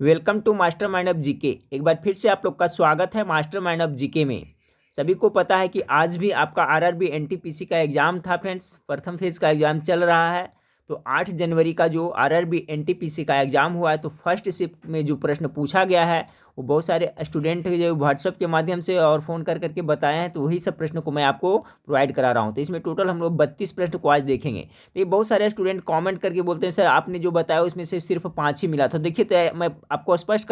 Welcome to master mind of GK. एक बार फिर से आप लोग का स्वागत है मास्टर माइंड ऑफ जीके में। सभी को पता है कि आज भी आपका आरआरबी एनटीपीसी का एग्जाम था फ्रेंड्स। प्रथम फेज का एग्जाम चल रहा है। तो 8 जनवरी का जो आरआरबी एनटीपीसी का एग्जाम हुआ है, तो फर्स्ट शिफ्ट में जो प्रश्न पूछा गया है वो बहुत सारे स्टूडेंट जो व्हाट्सएप के माध्यम से और फ़ोन कर करके बताए हैं, तो वही सब प्रश्न को मैं आपको प्रोवाइड करा रहा हूं। तो इसमें टोटल हम लोग 32 प्रश्न को आज देखेंगे। तो ये बहुत सारे स्टूडेंट कमेंट करके बोलते हैं सर आपने जो बताया उसमें से सिर्फ 5 ही मिला। तो देखिए, तो मैं आपको स्पष्ट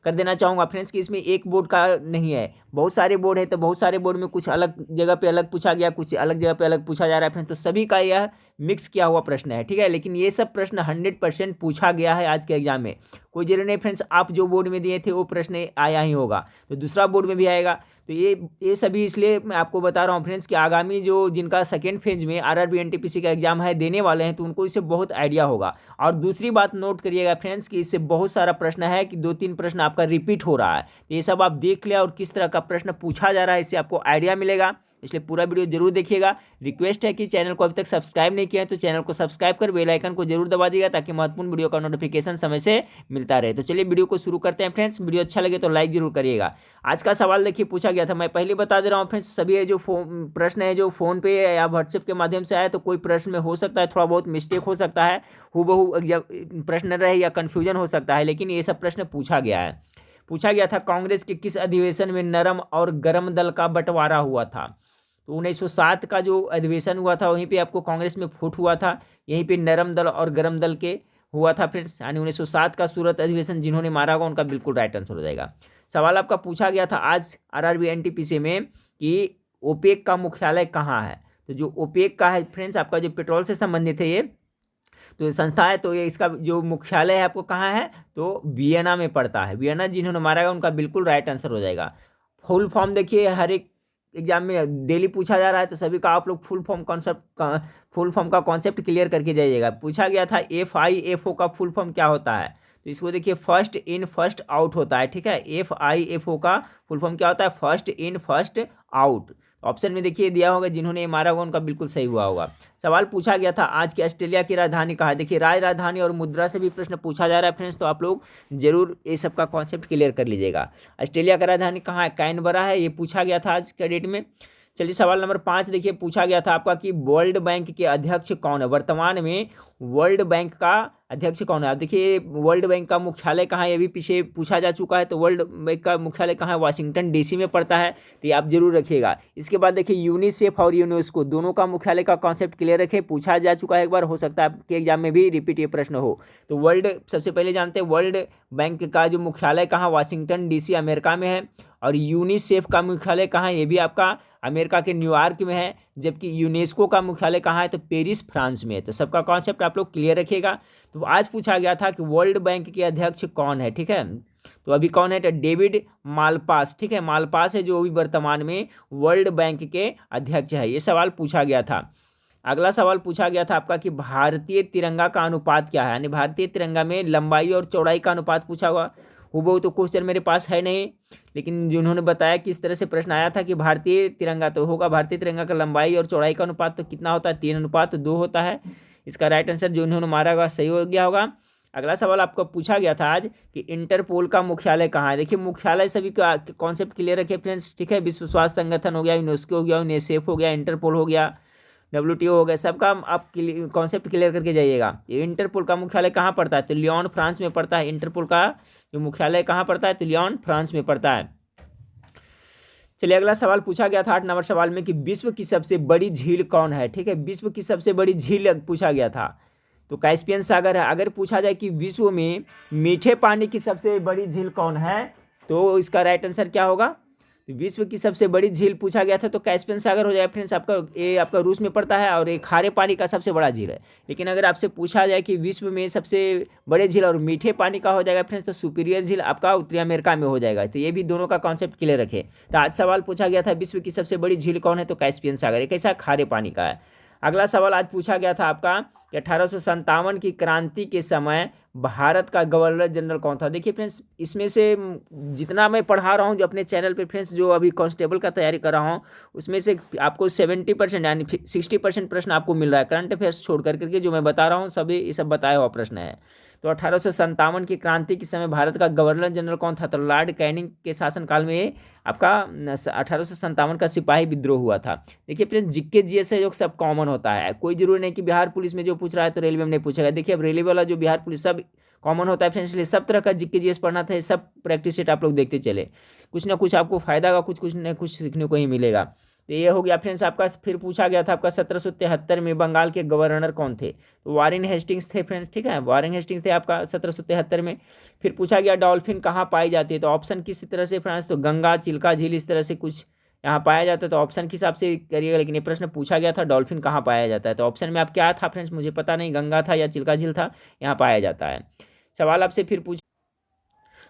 कर देना चाहूँगा फ्रेंड्स कि इसमें एक बोर्ड का नहीं है, बहुत सारे बोर्ड है। तो बहुत सारे बोर्ड में कुछ अलग जगह पे अलग पूछा गया, कुछ अलग जगह पे अलग पूछा जा रहा है फ्रेंड्स। तो सभी का यह मिक्स किया हुआ प्रश्न है, ठीक है। लेकिन ये सब प्रश्न 100% पूछा गया है आज के एग्जाम में। कोई जरूरी नहीं फ्रेंड्स आप जो बोर्ड में दिए थे वो प्रश्न आया ही होगा, तो दूसरा बोर्ड में भी आएगा। तो ये सभी इसलिए मैं आपको बता रहा हूँ फ्रेंड्स कि आगामी जो जिनका सेकेंड फेज में आरआरबी एनटीपीसी का एग्जाम है देने वाले हैं, तो उनको इससे बहुत आइडिया होगा। और दूसरी बात नोट करिएगा फ्रेंड्स कि इससे बहुत सारा प्रश्न है कि 2-3 प्रश्न आपका रिपीट हो रहा है। तो ये सब आप देख लिया और किस तरह का प्रश्न पूछा जा रहा है, इससे आपको आइडिया मिलेगा। इसलिए पूरा वीडियो जरूर देखिएगा। रिक्वेस्ट है कि चैनल को अभी तक सब्सक्राइब नहीं किया है तो चैनल को सब्सक्राइब कर बेल आइकन को जरूर दबा दीजिएगा, ताकि महत्वपूर्ण वीडियो का नोटिफिकेशन समय से मिलता रहे। तो चलिए वीडियो को शुरू करते हैं फ्रेंड्स। वीडियो अच्छा लगे तो लाइक जरूर करिएगा। आज का सवाल देखिए पूछा गया था, मैं पहले बता दे रहा हूँ फ्रेंड्स। सभी जो प्रश्न है जो फोन पे या व्हाट्सएप के माध्यम से आए, तो कोई प्रश्न में हो सकता है थोड़ा बहुत मिस्टेक हो सकता है, हूबहू प्रश्न रहे या कन्फ्यूजन हो सकता है, लेकिन ये सब प्रश्न पूछा गया है। पूछा गया था कांग्रेस के किस अधिवेशन में नरम और गरम दल का बंटवारा हुआ था। तो 1907 का जो अधिवेशन हुआ था वहीं पे आपको कांग्रेस में फूट हुआ था, यहीं पे नरम दल और गरम दल के हुआ था फ्रेंड्स। यानी 1907 का सूरत अधिवेशन जिन्होंने मारा होगा उनका बिल्कुल राइट आंसर हो जाएगा। सवाल आपका पूछा गया था आज आरआरबी एनटीपीसी में कि ओपेक का मुख्यालय कहाँ है। तो जो ओपेक का है फ्रेंड्स, आपका जो पेट्रोल से संबंधित है ये तो संस्था है, तो ये इसका जो मुख्यालय है आपको कहाँ है, तो वियना में पड़ता है। वियना जिन्होंने मारा है उनका बिल्कुल राइट आंसर हो जाएगा। फुल फॉर्म देखिए, हर एक एग्जाम में डेली पूछा जा रहा है, तो सभी का आप लोग फुल फॉर्म का कॉन्सेप्ट क्लियर करके जाइएगा। पूछा गया था FIFO का फुल फॉर्म क्या होता है। तो इसको देखिए फर्स्ट इन फर्स्ट आउट होता है, ठीक है। FIFO का फुल फॉर्म क्या होता है, first in first out. Option में देखिए दिया होगा, जिन्होंने ये मारा होगा उनका बिल्कुल सही हुआ होगा। सवाल पूछा गया था आज की ऑस्ट्रेलिया की राजधानी कहाँ है। देखिए राजधानी और मुद्रा से भी प्रश्न पूछा जा रहा है फ्रेंड्स, तो आप लोग जरूर ये सब का कॉन्सेप्ट क्लियर कर लीजिएगा। ऑस्ट्रेलिया का राजधानी कहाँ है, कैनबरा है, ये पूछा गया था आज के डेट में। चलिए सवाल नंबर 5 देखिए, पूछा गया था आपका कि वर्ल्ड बैंक के अध्यक्ष कौन है। वर्तमान में वर्ल्ड बैंक का अध्यक्ष कौन है। आप देखिए वर्ल्ड बैंक का मुख्यालय कहाँ है, ये भी पीछे पूछा जा चुका है। तो वर्ल्ड बैंक का मुख्यालय कहाँ है, वाशिंगटन DC में पड़ता है। तो ये आप जरूर रखिएगा। इसके बाद देखिए यूनिसेफ और यूनेस्को दोनों का मुख्यालय का कॉन्सेप्ट क्लियर रखें, पूछा जा चुका है एक बार, हो सकता है आपके एग्जाम में भी रिपीट ये प्रश्न हो। तो वर्ल्ड सबसे पहले जानते हैं वर्ल्ड बैंक का जो मुख्यालय कहाँ, वाशिंगटन DC अमेरिका में है। और यूनिसेफ का मुख्यालय कहाँ है, ये भी आपका अमेरिका के न्यूयॉर्क में है। जबकि यूनेस्को का मुख्यालय कहाँ है, तो पेरिस फ्रांस में है। तो सबका कॉन्सेप्ट आप लोग क्लियर रखिएगा। तो आज पूछा गया था कि वर्ल्ड बैंक के अध्यक्ष कौन है, ठीक है। तो अभी कौन है, तो डेविड मालपास, ठीक है। मालपास है जो अभी वर्तमान में वर्ल्ड बैंक के अध्यक्ष है। ये सवाल पूछा गया था। अगला सवाल पूछा गया था आपका कि भारतीय तिरंगा का अनुपात क्या है। यानी भारतीय तिरंगा में लंबाई और चौड़ाई का अनुपात पूछा हुआ। हूबहू तो क्वेश्चन मेरे पास है नहीं, लेकिन जिन्होंने बताया कि इस तरह से प्रश्न आया था कि भारतीय तिरंगा तो होगा, भारतीय तिरंगा का लंबाई और चौड़ाई का अनुपात तो कितना होता है, 3:2 होता है। इसका राइट आंसर जो इन्होंने मारा होगा सही हो गया होगा। अगला सवाल आपको पूछा गया था आज कि इंटरपोल का मुख्यालय कहाँ है। देखिए मुख्यालय सभी का कॉन्सेप्ट क्लियर रखे फ्रेंड्स, ठीक है। विश्व स्वास्थ्य संगठन हो गया, यूनेस्को हो गया, यूनिसेफ हो गया, इंटरपोल हो गया, WTO हो गया, सबका आप कॉन्सेप्ट क्लियर करके जाइएगा। ये इंटरपोल का मुख्यालय कहाँ पड़ता है, तो लियोन फ्रांस में पड़ता है। इंटरपोल का जो मुख्यालय कहाँ पड़ता है, तो लियोन फ्रांस में पड़ता है। चलिए अगला सवाल पूछा गया था 8 नंबर सवाल में कि विश्व की सबसे बड़ी झील कौन है, ठीक है। विश्व की सबसे बड़ी झील पूछा गया था, तो कैस्पियन सागर है। अगर पूछा जाए कि विश्व में मीठे पानी की सबसे बड़ी झील कौन है, तो इसका राइट आंसर क्या होगा, तो विश्व की सबसे बड़ी झील पूछा गया था तो कैस्पियन सागर हो जाएगा फ्रेंड्स। आपका ये आपका रूस में पड़ता है और ये खारे पानी का सबसे बड़ा झील है। लेकिन अगर आपसे पूछा जाए कि विश्व में सबसे बड़े झील और मीठे पानी का हो जाएगा फ्रेंड्स, तो सुपीरियर झील आपका उत्तरी अमेरिका में हो जाएगा। तो ये भी दोनों का कॉन्सेप्ट क्लियर रखे। तो आज सवाल पूछा गया था विश्व की सबसे बड़ी झील कौन है, तो कैस्पियन सागर, एक ऐसा खारे पानी का है। अगला सवाल आज पूछा गया था आपका कि 1857 की क्रांति के समय भारत का गवर्नर जनरल कौन था। देखिए फ्रेंड्स, इसमें से जितना मैं पढ़ा रहा हूँ जो अपने चैनल पे फ्रेंड्स, जो अभी कांस्टेबल का तैयारी कर रहा हूँ, उसमें से आपको 70% यानी 60% प्रश्न आपको मिल रहा है। करंट अफेयर्स छोड़ करके जो मैं बता रहा हूँ सभी ये सब बताया हुआ प्रश्न है। तो 1857 की क्रांति के समय भारत का गवर्नर जनरल कौन था, तो लॉर्ड कैनिंग के शासनकाल में आपका 1857 का सिपाही विद्रोह हुआ था। देखिए फ्रेंड्स, जीके जीएस है जो सब कॉमन होता है, कोई जरूरी नहीं कि बिहार पुलिस में जो पूछ रहा है तो रेलवे में नहीं पूछेगा। देखिए अब रेलवे वाला जो बिहार पुलिस सब कॉमन होता है फ्रेंड्स, इसलिए सब तरह का जीके जीएस पढ़ना था, सब प्रैक्टिस सेट आप लोग देखते चले, कुछ ना कुछ आपको फायदा का कुछ ना कुछ सीखने को ही मिलेगा। तो ये हो गया फ्रेंड्स आपका। फिर पूछा गया था आपका 1773 में बंगाल के गवर्नर कौन थे, तो वारेन हेस्टिंग्स थे फ्रेंड्स, ठीक है, वारेन हेस्टिंग्स थे आपका 1773 में। फिर पूछा गया डॉल्फिन कहाँ पाई जाती है, तो ऑप्शन किसी तरह से फ्रेंड्स, तो गंगा, चिल्का झील, इस तरह से कुछ यहाँ पाया जाता है, तो ऑप्शन के हिसाब से करिएगा। लेकिन ये प्रश्न पूछा गया था डॉल्फिन कहाँ पाया जाता है, तो ऑप्शन में आप क्या था फ्रेंड्स, मुझे पता नहीं, गंगा था या चिल्का झील था, यहाँ पाया जाता है। सवाल आपसे फिर पूछ,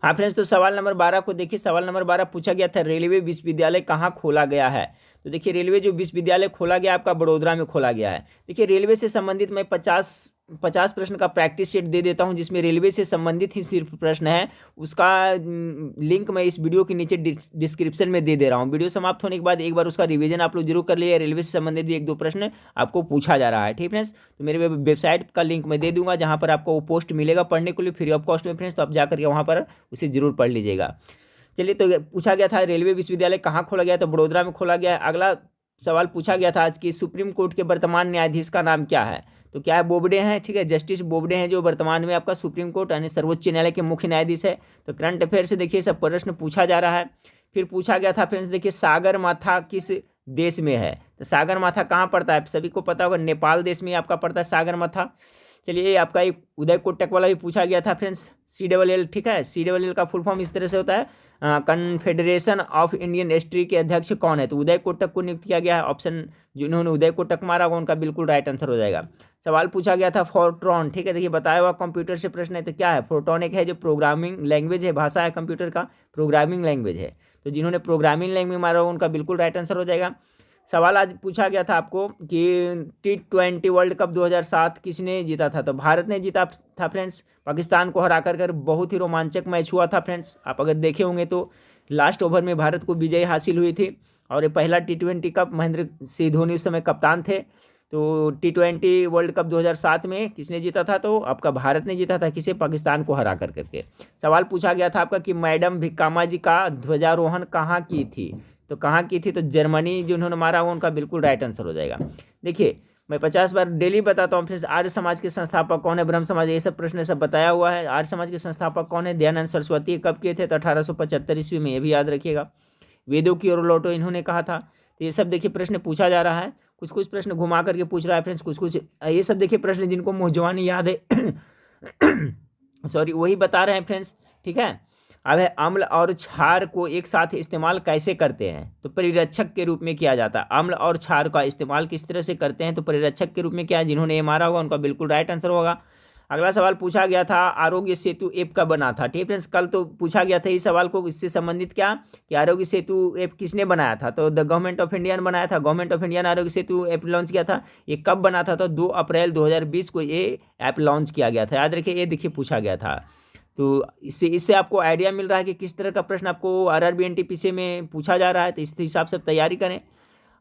हाँ फ्रेंड्स, तो सवाल नंबर 12 को देखिए। सवाल नंबर 12 पूछा गया था रेलवे विश्वविद्यालय कहाँ खोला गया है, तो देखिए रेलवे जो विश्वविद्यालय खोला गया आपका बड़ोदरा में खोला गया है। देखिए रेलवे से संबंधित मैं 50 प्रश्न का प्रैक्टिस सेट दे देता हूं, जिसमें रेलवे से संबंधित ही सिर्फ प्रश्न है, उसका लिंक मैं इस वीडियो के नीचे डिस्क्रिप्शन में दे रहा हूं। वीडियो समाप्त होने के बाद एक बार उसका रिवीजन आप लोग जरूर कर लिए, रेलवे से संबंधित भी 1-2 प्रश्न आपको पूछा जा रहा है, ठीक फ्रेंड्स। तो मेरे वेबसाइट का लिंक मैं दे दूंगा, जहाँ पर आपको वो पोस्ट मिलेगा पढ़ने के लिए फ्री ऑफ कॉस्ट में फ्रेंड्स, तो आप जाकर के वहाँ पर उसे जरूर पढ़ लीजिएगा। चलिए, तो पूछा गया था रेलवे विश्वविद्यालय कहाँ खोला गया, तो बड़ोदरा में खोला गया है। अगला सवाल पूछा गया था आज की, सुप्रीम कोर्ट के वर्तमान न्यायाधीश का नाम क्या है, तो क्या है, बोबडे हैं, ठीक है, जस्टिस बोबडे हैं जो वर्तमान में आपका सुप्रीम कोर्ट यानी सर्वोच्च न्यायालय के मुख्य न्यायाधीश है। तो करंट अफेयर से देखिए सब प्रश्न पूछा जा रहा है। फिर पूछा गया था फ्रेंड्स, देखिए सागर माथा किस देश में है, तो सागर माथा कहाँ पड़ता है, सभी को पता होगा नेपाल देश में आपका पड़ता है सागर माथा। चलिए, आपका एक उदय कोटक वाला भी पूछा गया था फ्रेंड्स, CWL, ठीक है, CWL का फुल फॉर्म इस तरह से होता है, कन्फेडरेशन ऑफ इंडियन हिस्ट्री के अध्यक्ष कौन है, तो उदय कोटक को नियुक्त किया गया है। ऑप्शन जिन्होंने उदय कोटक मारा होगा उनका बिल्कुल राइट आंसर हो जाएगा। सवाल पूछा गया था फोर्ट्रॉन, ठीक है, देखिए बताया हुआ कंप्यूटर से प्रश्न है, तो क्या है, फोर्ट्रॉन एक है जो प्रोग्रामिंग लैंग्वेज है, भाषा है कंप्यूटर का, प्रोग्रामिंग लैंग्वेज है, तो जिन्होंने प्रोग्रामिंग लैंग्वेज मारा होगा उनका बिल्कुल राइट आंसर हो जाएगा। सवाल आज पूछा गया था आपको कि T20 वर्ल्ड कप 2007 किसने जीता था, तो भारत ने जीता था फ्रेंड्स, पाकिस्तान को हरा कर बहुत ही रोमांचक मैच हुआ था फ्रेंड्स। आप अगर देखे होंगे तो लास्ट ओवर में भारत को विजय हासिल हुई थी, और ये पहला T20 कप महेंद्र सिंह धोनी उस समय कप्तान थे। तो T20 वर्ल्ड कप 2007 में किसने जीता था, तो आपका भारत ने जीता था, किसे, पाकिस्तान को हरा कर करके। सवाल पूछा गया था आपका कि मैडम भिक्कामा जी का ध्वजारोहण कहाँ की थी, तो कहाँ की थी, तो जर्मनी जिन्होंने मारा हुआ उनका बिल्कुल राइट आंसर हो जाएगा। देखिए मैं 50 बार डेली बताता हूँ फिर, आर्य समाज के संस्थापक कौन है, ब्रह्म समाज, ये सब प्रश्न सब बताया हुआ है। आर्य समाज के संस्थापक कौन है, दयानंद सरस्वती, कब किए थे, तो 1875 ईस्वी में, ये भी याद रखिएगा। वेदों की ओर लौटो इन्होंने कहा था। तो ये सब देखिए प्रश्न पूछा जा रहा है, कुछ कुछ प्रश्न घुमा करके पूछ रहा है फ्रेंड्स, कुछ कुछ ये सब देखिए प्रश्न जिनको मुंहजवानी याद है सॉरी वही बता रहे हैं फ्रेंड्स, ठीक है। अब है अम्ल और क्षार को एक साथ इस्तेमाल कैसे करते हैं, तो परिरक्षक के रूप में किया जाता है। अम्ल और क्षार का इस्तेमाल किस तरह से करते हैं, तो परिरक्षक के रूप में किया, जिन्होंने ये मारा होगा उनका बिल्कुल राइट आंसर होगा। अगला सवाल पूछा गया था आरोग्य सेतु ऐप कब बना था, ठीक फ्रेंड्स, कल तो पूछा गया था इस सवाल को, इससे संबंधित क्या कि आरोग्य सेतु ऐप किसने बनाया था, तो द गवर्नमेंट ऑफ इंडिया ने बनाया था, गवर्नमेंट ऑफ इंडिया ने आरोग्य सेतु ऐप लॉन्च किया था। ये कब बना था, तो 2 अप्रैल 2020 को ये ऐप लॉन्च किया गया था, याद रखिए, ये देखिए पूछा गया था। तो इससे आपको आइडिया मिल रहा है कि किस तरह का प्रश्न आपको RRB NTPC में पूछा जा रहा है, तो इस हिसाब से तैयारी करें।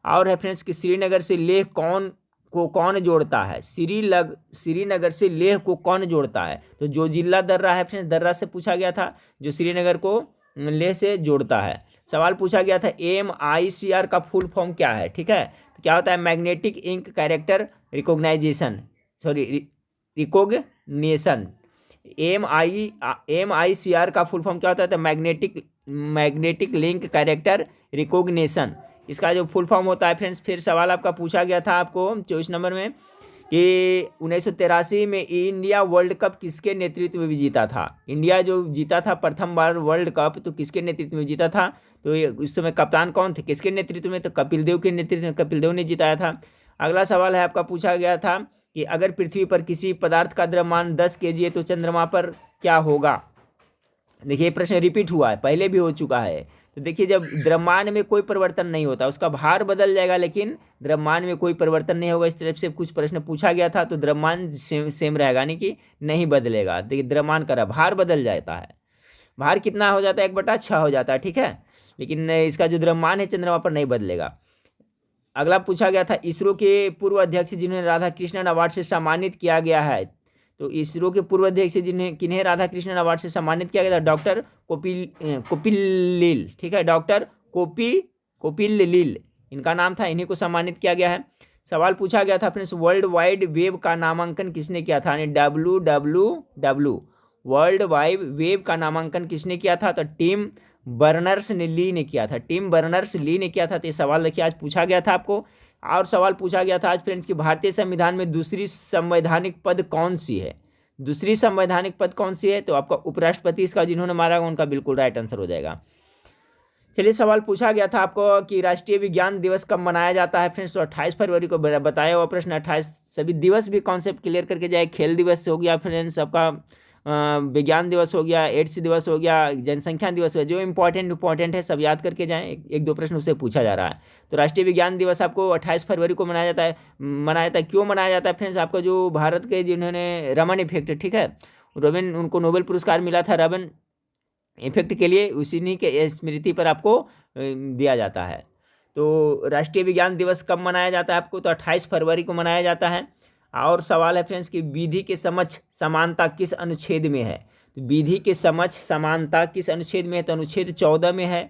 और है फ्रेंड्स कि श्रीनगर से लेह कौन जोड़ता है, श्रीनगर से लेह को कौन जोड़ता है, तो जो जिला दर्रा है फ्रेंड्स, दर्रा से पूछा गया था, जो श्रीनगर को लेह से जोड़ता है। सवाल पूछा गया था MICR का फुल फॉर्म क्या है, ठीक है, तो क्या होता है, magnetic ink character recognization, sorry recognition. MICR का फुल फॉर्म क्या होता है, तो मैग्नेटिक लिंक कैरेक्टर रिकॉग्निशन, इसका जो फुल फॉर्म होता है फ्रेंड्स। फिर सवाल आपका पूछा गया था आपको 24 नंबर में कि 1983 में इंडिया वर्ल्ड कप किसके नेतृत्व में जीता था, इंडिया जो जीता था प्रथम बार वर्ल्ड कप, तो किसके नेतृत्व में जीता था, तो ये उस समय कप्तान कौन थे, किसके नेतृत्व में, तो कपिल देव के नेतृत्व में, कपिल देव ने जिताया था। अगला सवाल है आपका पूछा गया था कि अगर पृथ्वी पर किसी पदार्थ का द्रव्यमान 10 kg है तो चंद्रमा पर क्या होगा। देखिए प्रश्न रिपीट हुआ है, पहले भी हो चुका है, तो देखिए जब द्रव्यमान में कोई परिवर्तन नहीं होता, उसका भार बदल जाएगा लेकिन द्रव्यमान में कोई परिवर्तन नहीं होगा। इस तरफ से कुछ प्रश्न पूछा गया था, तो द्रव्यमान सेम रहेगा, यानी कि नहीं बदलेगा। देखिए द्रव्यमान का भार बदल जाता है, भार कितना हो जाता है 1/6 हो जाता है, ठीक है, लेकिन इसका जो द्रव्यमान है चंद्रमा पर नहीं बदलेगा। अगला पूछा गया था इसरो के पूर्व अध्यक्ष जिन्हें राधाकृष्णन अवार्ड से सम्मानित किया गया है, तो इसरो के पूर्व अध्यक्ष जिन्हें किन्हें राधाकृष्णन अवार्ड से सम्मानित किया गया था, डॉक्टर कोपिल्लिल, ठीक है, डॉक्टर कोपिल्लिल इनका नाम था, इन्हीं को सम्मानित किया गया है। सवाल पूछा गया था फ्रेंड्स वर्ल्ड वाइड वेब का नामांकन किसने किया था, यानी WWW वर्ल्ड वाइड वेब का नामांकन किसने किया था, तो टिम बर्नर्स ली ने किया था, टिम बर्नर्स ली ने किया था। तो ये सवाल देखिए आज पूछा गया था आपको। और सवाल पूछा गया था आज फ्रेंड्स कि भारतीय संविधान में दूसरी संवैधानिक पद कौन सी है, दूसरी संवैधानिक पद कौन सी है, तो आपका उपराष्ट्रपति इसका जिन्होंने मारा उनका बिल्कुल राइट आंसर हो जाएगा। चलिए सवाल पूछा गया था आपको कि राष्ट्रीय विज्ञान दिवस कब मनाया जाता है फ्रेंड्स, तो 28 फरवरी को बताया हुआ प्रश्न 28। सभी दिवस भी कॉन्सेप्ट क्लियर करके जाए, खेल दिवस हो गया फ्रेंड्स आपका, विज्ञान दिवस हो गया, एड्स दिवस हो गया, जनसंख्या दिवस हो गया, जो इंपॉर्टेंट है सब याद करके जाएं, एक दो प्रश्न उससे पूछा जा रहा है। तो राष्ट्रीय विज्ञान दिवस आपको 28 फरवरी को मनाया जाता है। क्यों मनाया जाता है फ्रेंड्स, आपको जो भारत के जिन्होंने रमन इफेक्ट, ठीक है, रमन उनको नोबेल पुरस्कार मिला था रमन इफेक्ट के लिए, उसी के स्मृति पर आपको दिया जाता है। तो राष्ट्रीय विज्ञान दिवस कब मनाया जाता है आपको, तो 28 फरवरी को मनाया जाता है। और सवाल है फ्रेंड्स कि विधि के समक्ष समानता किस अनुच्छेद में है, तो विधि के समक्ष समानता किस अनुच्छेद में है, तो अनुच्छेद 14 में है।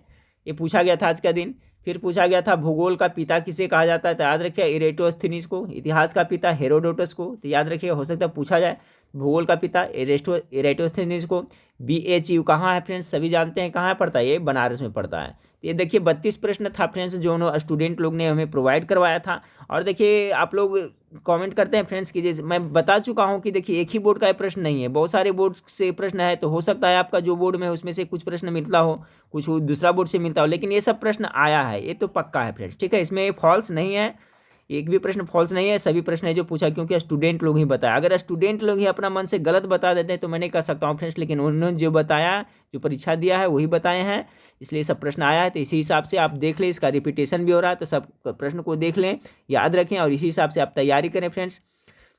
ये पूछा गया था आज का दिन। फिर पूछा गया था भूगोल का पिता किसे कहा जाता है, तो याद रखिए इरेटोस्थनीज को, इतिहास का पिता हेरोडोटस को, तो याद रखिए हो सकता है पूछा जाए भूगोल का पिता इरेटोस्थनीज को। BHU कहाँ है फ्रेंड्स, सभी जानते हैं कहाँ पड़ता है, ये बनारस में पड़ता है। तो ये देखिए 32 प्रश्न था फ्रेंड्स जो स्टूडेंट लोग ने हमें प्रोवाइड करवाया था। और देखिए आप लोग कमेंट करते हैं फ्रेंड्स कि जैसे मैं बता चुका हूं कि देखिए एक ही बोर्ड का ये प्रश्न नहीं है, बहुत सारे बोर्ड से प्रश्न है, तो हो सकता है आपका जो बोर्ड में है उसमें से कुछ प्रश्न मिलता हो, कुछ दूसरा बोर्ड से मिलता हो, लेकिन ये सब प्रश्न आया है, ये तो पक्का है फ्रेंड्स, ठीक है, इसमें फॉल्स नहीं है, एक भी प्रश्न फॉल्स नहीं है, सभी प्रश्न है जो पूछा, क्योंकि स्टूडेंट लोग ही बताया। अगर स्टूडेंट लोग ही अपना मन से गलत बता देते हैं तो मैं नहीं कर सकता हूँ फ्रेंड्स, लेकिन उन्होंने जो बताया, जो परीक्षा दिया है वही बताए हैं, इसलिए सब प्रश्न आया है। तो इसी हिसाब से आप देख लें, इसका रिपीटेशन भी हो रहा है, तो सब प्रश्न को देख लें, याद रखें और इसी हिसाब से आप तैयारी करें फ्रेंड्स।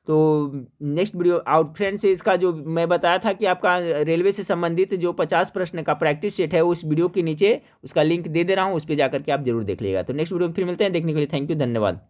तो नेक्स्ट वीडियो आउट फ्रेंड्स, इसका जो मैं बताया था कि आपका रेलवे से संबंधित जो 50 प्रश्न का प्रैक्टिस सेट है उस वीडियो के नीचे उसका लिंक दे रहा हूँ, उस पर जाकर के आप जरूर देख लीजिएगा। तो नेक्स्ट वीडियो में फिर मिलते हैं, देखने के लिए थैंक यू, धन्यवाद।